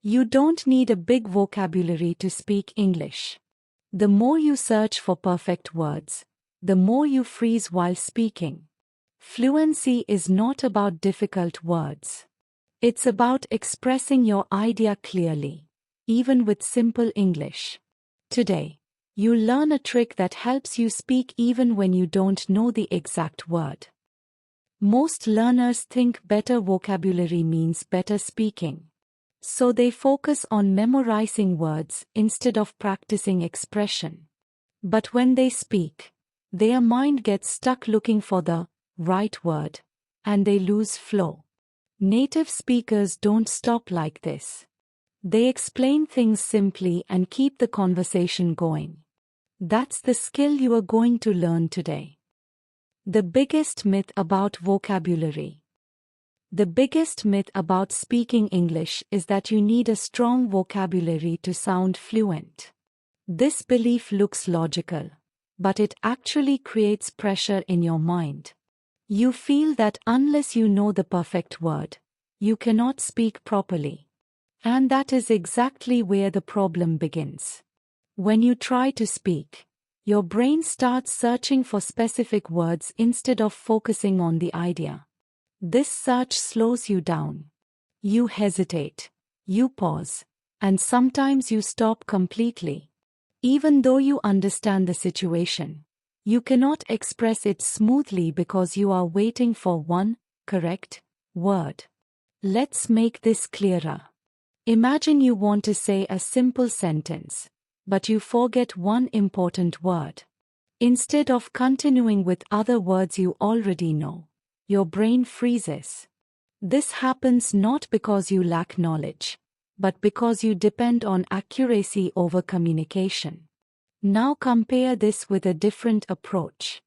You don't need a big vocabulary to speak English. The more you search for perfect words, the more you freeze while speaking. Fluency is not about difficult words. It's about expressing your idea clearly, even with simple English. Today, you'll learn a trick that helps you speak even when you don't know the exact word. Most learners think better vocabulary means better speaking. So they focus on memorizing words instead of practicing expression. But when they speak, their mind gets stuck looking for the right word, and they lose flow. Native speakers don't stop like this. They explain things simply and keep the conversation going. That's the skill you are going to learn today. The biggest myth about vocabulary. The biggest myth about speaking English is that you need a strong vocabulary to sound fluent. This belief looks logical, but it actually creates pressure in your mind. You feel that unless you know the perfect word, you cannot speak properly. And that is exactly where the problem begins. When you try to speak, your brain starts searching for specific words instead of focusing on the idea. This search slows you down. You hesitate, you pause, and sometimes you stop completely. Even though you understand the situation, you cannot express it smoothly because you are waiting for one correct word. Let's make this clearer. Imagine you want to say a simple sentence, but you forget one important word. Instead of continuing with other words you already know, your brain freezes. This happens not because you lack knowledge, but because you depend on accuracy over communication. Now compare this with a different approach.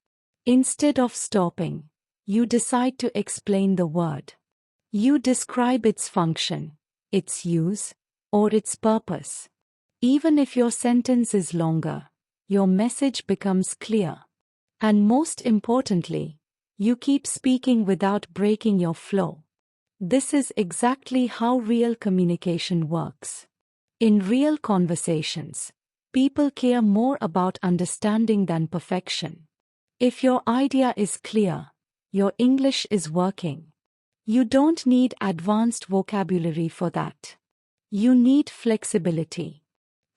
Instead of stopping, you decide to explain the word. You describe its function, its use, or its purpose. Even if your sentence is longer, your message becomes clear. And most importantly, you keep speaking without breaking your flow. This is exactly how real communication works. In real conversations, people care more about understanding than perfection. If your idea is clear, your English is working. You don't need advanced vocabulary for that. You need flexibility.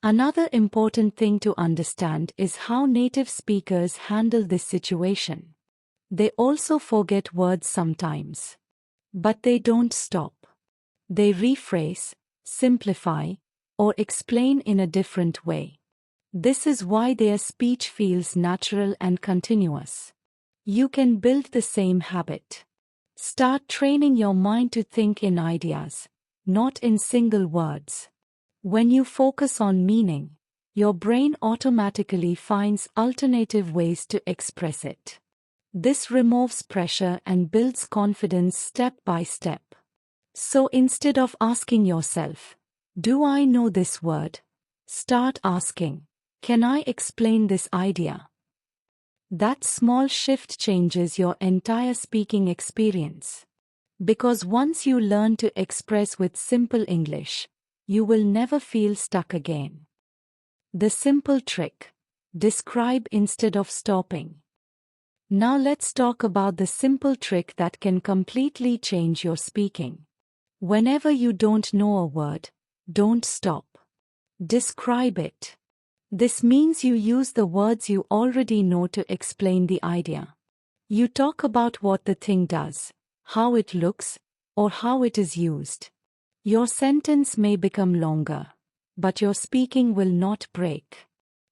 Another important thing to understand is how native speakers handle this situation. They also forget words sometimes. But they don't stop. They rephrase, simplify, or explain in a different way. This is why their speech feels natural and continuous. You can build the same habit. Start training your mind to think in ideas, not in single words. When you focus on meaning, your brain automatically finds alternative ways to express it. This removes pressure and builds confidence step by step. So instead of asking yourself, "Do I know this word?" start asking, "Can I explain this idea?" That small shift changes your entire speaking experience. Because once you learn to express with simple English, you will never feel stuck again. The simple trick: describe instead of stopping. Now let's talk about the simple trick that can completely change your speaking. Whenever you don't know a word, don't stop. Describe it. This means you use the words you already know to explain the idea. You talk about what the thing does, how it looks, or how it is used. Your sentence may become longer, but your speaking will not break.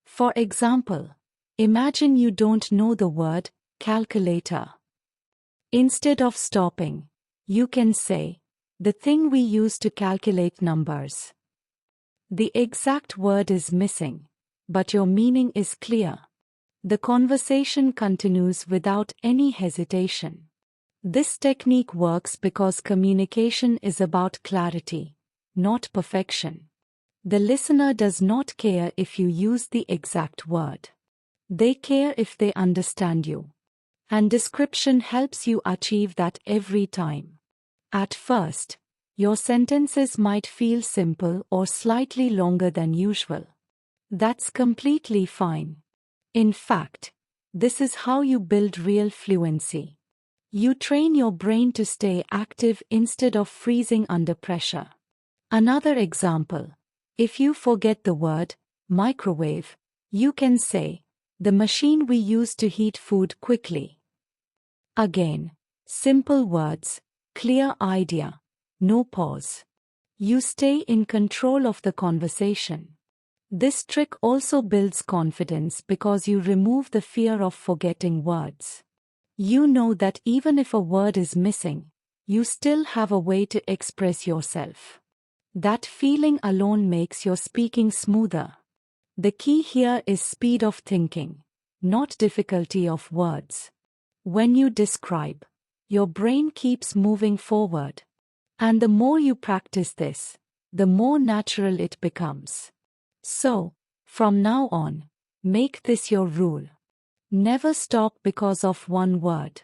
For example, imagine you don't know the word calculator. Instead of stopping, you can say, "The thing we use to calculate numbers." The exact word is missing, but your meaning is clear. The conversation continues without any hesitation. This technique works because communication is about clarity, not perfection. The listener does not care if you use the exact word. They care if they understand you. And description helps you achieve that every time. At first, your sentences might feel simple or slightly longer than usual. That's completely fine. In fact, this is how you build real fluency. You train your brain to stay active instead of freezing under pressure. Another example: if you forget the word microwave, you can say, "The machine we use to heat food quickly." Again, simple words, clear idea, no pause. You stay in control of the conversation. This trick also builds confidence because you remove the fear of forgetting words. You know that even if a word is missing, you still have a way to express yourself. That feeling alone makes your speaking smoother. The key here is speed of thinking, not difficulty of words. When you describe, your brain keeps moving forward. And the more you practice this, the more natural it becomes. So, from now on, make this your rule. Never stop because of one word.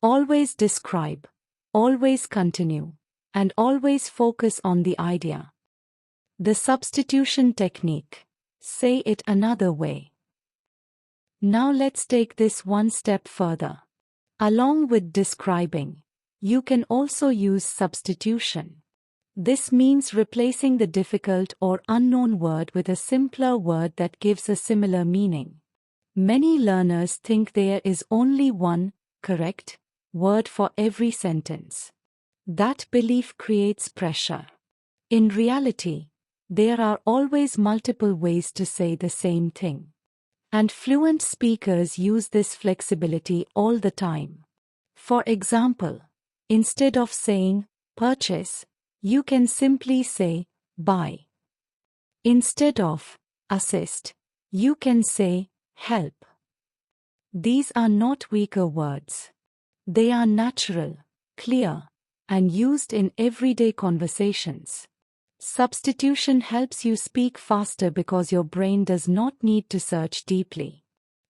Always describe, always continue, and always focus on the idea. The substitution technique. Say it another way. Now let's take this one step further. Along with describing, you can also use substitution. This means replacing the difficult or unknown word with a simpler word that gives a similar meaning. Many learners think there is only one correct word for every sentence. That belief creates pressure. In reality, there are always multiple ways to say the same thing. And fluent speakers use this flexibility all the time. For example, instead of saying purchase, you can simply say buy. Instead of assist, you can say help. These are not weaker words. They are natural, clear, and used in everyday conversations. Substitution helps you speak faster because your brain does not need to search deeply.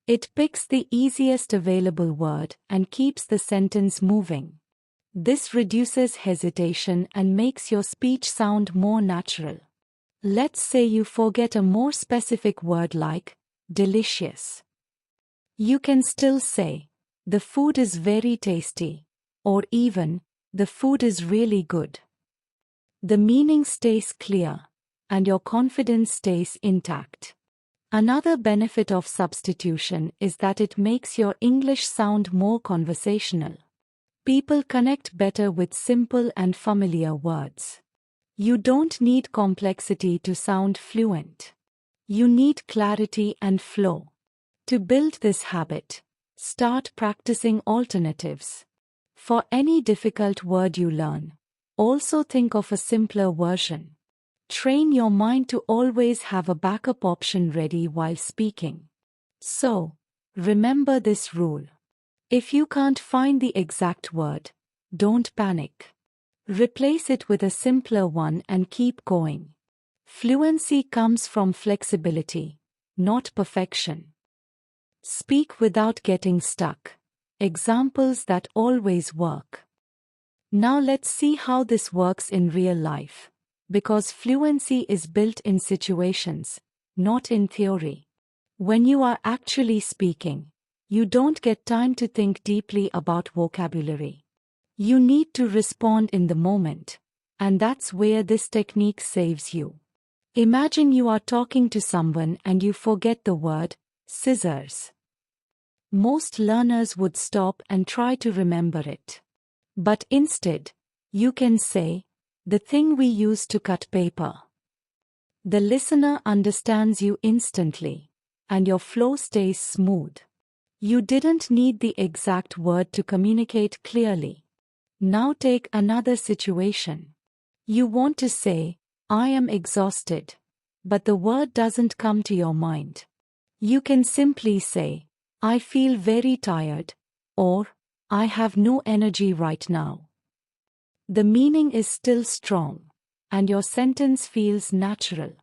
It picks the easiest available word and keeps the sentence moving. This reduces hesitation and makes your speech sound more natural. Let's say you forget a more specific word like delicious. You can still say, "The food is very tasty," or even, "The food is really good." The meaning stays clear, and your confidence stays intact. Another benefit of substitution is that it makes your English sound more conversational. People connect better with simple and familiar words. You don't need complexity to sound fluent. You need clarity and flow. To build this habit, start practicing alternatives. For any difficult word you learn, also think of a simpler version. Train your mind to always have a backup option ready while speaking. So, remember this rule. If you can't find the exact word, don't panic. Replace it with a simpler one and keep going. Fluency comes from flexibility, not perfection. Speak without getting stuck. Examples that always work. Now let's see how this works in real life. Because fluency is built in situations, not in theory. When you are actually speaking, you don't get time to think deeply about vocabulary. You need to respond in the moment, and that's where this technique saves you. Imagine you are talking to someone and you forget the word scissors. Most learners would stop and try to remember it. But instead, you can say, "The thing we use to cut paper." The listener understands you instantly, and your flow stays smooth. You didn't need the exact word to communicate clearly. Now take another situation. You want to say, "I am exhausted," but the word doesn't come to your mind. You can simply say, "I feel very tired," or "I have no energy right now." The meaning is still strong, and your sentence feels natural.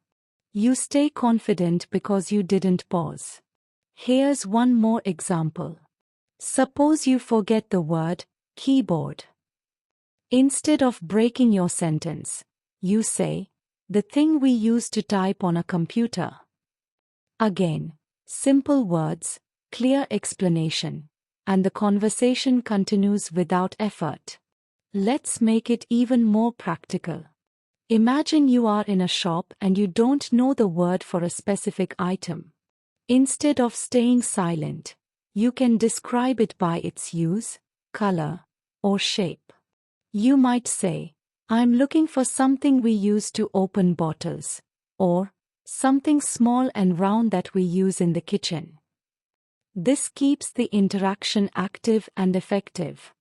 You stay confident because you didn't pause. Here's one more example. Suppose you forget the word keyboard. Instead of breaking your sentence, you say, the thing we use to type on a computer. Again, simple words, clear explanation, and the conversation continues without effort. Let's make it even more practical. Imagine you are in a shop and you don't know the word for a specific item. Instead of staying silent, you can describe it by its use, color, or shape. You might say, I'm looking for something we use to open bottles, or something small and round that we use in the kitchen. This keeps the interaction active and effective.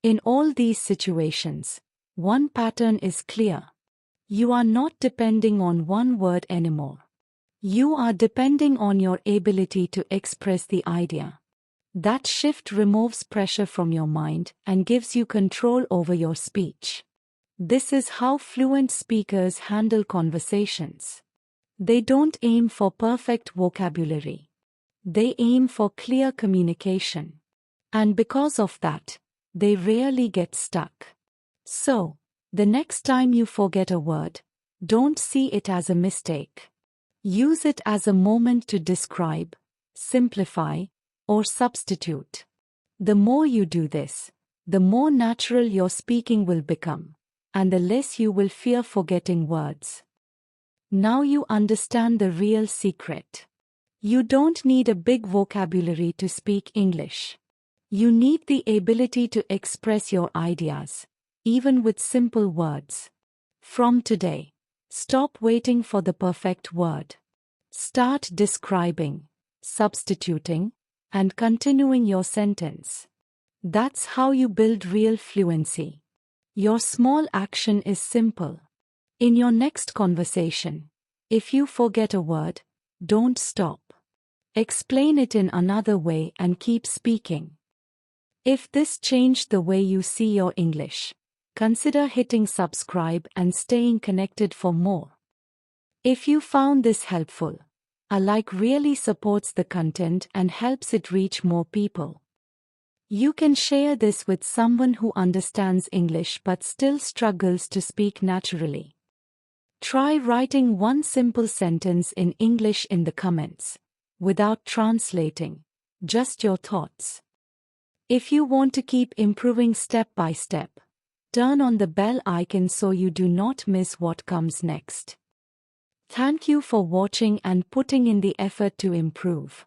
In all these situations, one pattern is clear. You are not depending on one word anymore. You are depending on your ability to express the idea. That shift removes pressure from your mind and gives you control over your speech. This is how fluent speakers handle conversations. They don't aim for perfect vocabulary. They aim for clear communication. And because of that, they rarely get stuck. So, the next time you forget a word, don't see it as a mistake. Use it as a moment to describe, simplify, or substitute. The more you do this, the more natural your speaking will become, and the less you will fear forgetting words. Now you understand the real secret. You don't need a big vocabulary to speak English. You need the ability to express your ideas, even with simple words. From today, stop waiting for the perfect word. Start describing, substituting, and continuing your sentence. That's how you build real fluency. Your small action is simple. In your next conversation, if you forget a word, don't stop. Explain it in another way and keep speaking. If this changed the way you see your English, consider hitting subscribe and staying connected for more. If you found this helpful, a like really supports the content and helps it reach more people. You can share this with someone who understands English but still struggles to speak naturally. Try writing one simple sentence in English in the comments, without translating, just your thoughts. If you want to keep improving step by step, turn on the bell icon so you do not miss what comes next. Thank you for watching and putting in the effort to improve.